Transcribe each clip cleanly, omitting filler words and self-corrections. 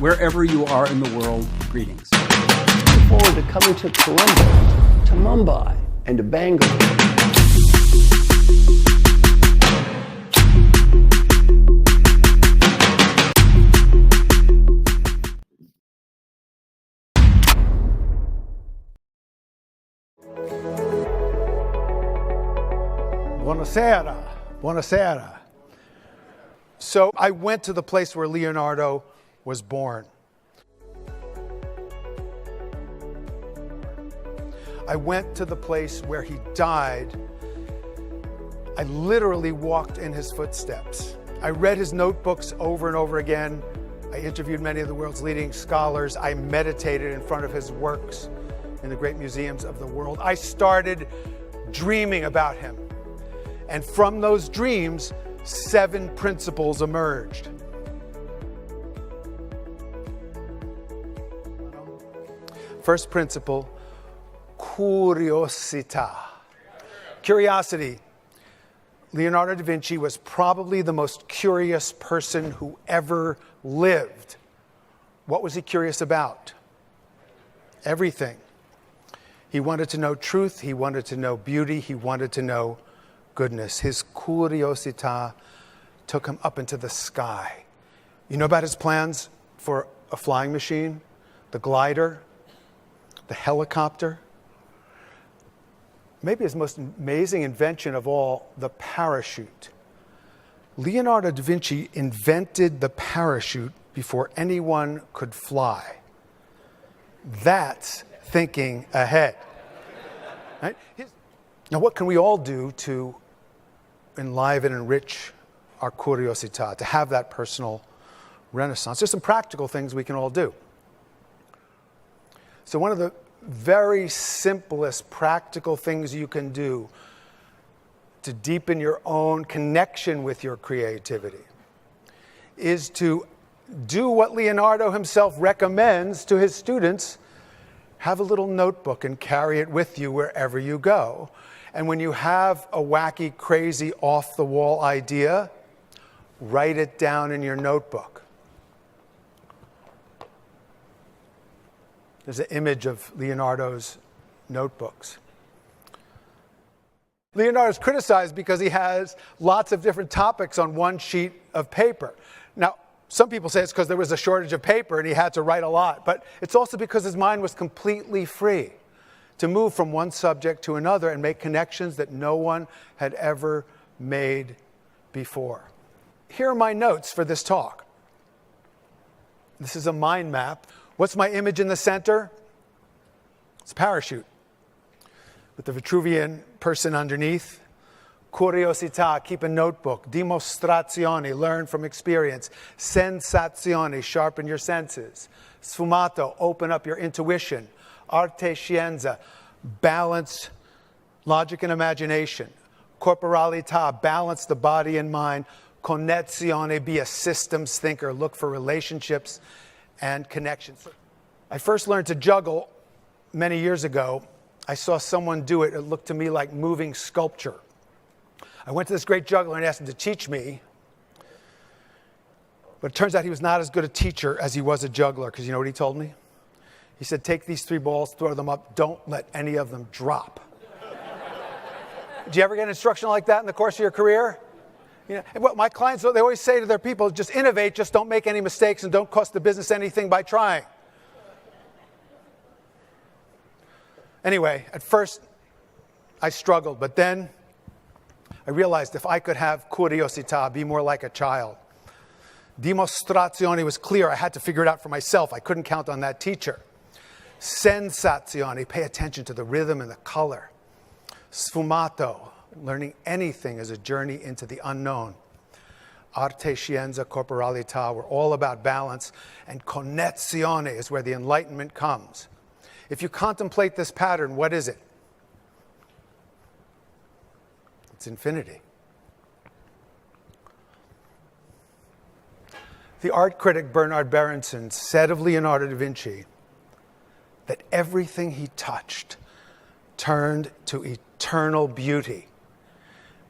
wherever you are in the world, greetings. Look forward to coming to Colombo, to Mumbai, and to Bangalore. Buonasera. Buonasera. So I went to the place where Leonardo was born. I went to the place where he died. I literally walked in his footsteps. I read his notebooks over and over again. I interviewed many of the world's leading scholars. I meditated in front of his works in the great museums of the world. I started dreaming about him. And from those dreams, 7 principles emerged. First principle, Curiosità. Curiosity. Leonardo da Vinci was probably the most curious person who ever lived. What was he curious about? Everything. He wanted to know truth, he wanted to know beauty, he wanted to know goodness. His Curiosità took him up into the sky. You know about his plans for a flying machine, the glider, the helicopter? Maybe his most amazing invention of all, the parachute. Leonardo da Vinci invented the parachute before anyone could fly. That's thinking ahead. Right? Now, what can we all do to enliven and enrich our curiosità, to have that personal renaissance? There's some practical things we can all do. So one of the very simplest practical things you can do to deepen your own connection with your creativity is to do what Leonardo himself recommends to his students. Have a little notebook and carry it with you wherever you go. And when you have a wacky, crazy, off-the-wall idea, write it down in your notebook. There's an image of Leonardo's notebooks. Leonardo's criticized because he has lots of different topics on one sheet of paper. Now, some people say it's because there was a shortage of paper and he had to write a lot, but it's also because his mind was completely free to move from one subject to another and make connections that no one had ever made before. Here are my notes for this talk. This is a mind map. What's my image in the center? It's a parachute with the Vitruvian person underneath. Curiosità, keep a notebook. Dimostrazione, learn from experience. Sensazione, sharpen your senses. Sfumato, open up your intuition. Arte scienza, balance logic and imagination. Corporalità, balance the body and mind. Connessione, be a systems thinker, look for relationships and connections. I first learned to juggle many years ago. I saw someone do it. It looked to me like moving sculpture. I went to this great juggler and asked him to teach me. But it turns out he was not as good a teacher as he was a juggler, because you know what he told me? He said, take these 3 balls, throw them up, don't let any of them drop. Did you ever get an instruction like that in the course of your career? You know, and what my clients, they always say to their people, just innovate, just don't make any mistakes and don't cost the business anything by trying. Anyway, at first I struggled, but then I realized if I could have curiosità, be more like a child. Dimostrazione was clear. I had to figure it out for myself. I couldn't count on that teacher. Sensazione, pay attention to the rhythm and the color. Sfumato, learning anything is a journey into the unknown. Arte scienza, corporalità, we're all about balance. And connessione is where the enlightenment comes. If you contemplate this pattern, what is it? It's infinity. The art critic Bernard Berenson said of Leonardo da Vinci that everything he touched turned to eternal beauty.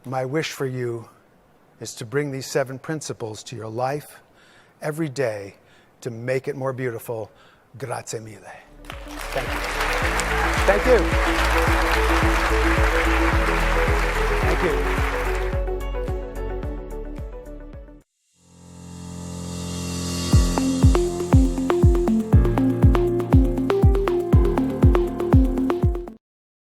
My wish for you is to bring these 7 principles to your life every day to make it more beautiful. Grazie mille. Thank you. Thank you. Thank you.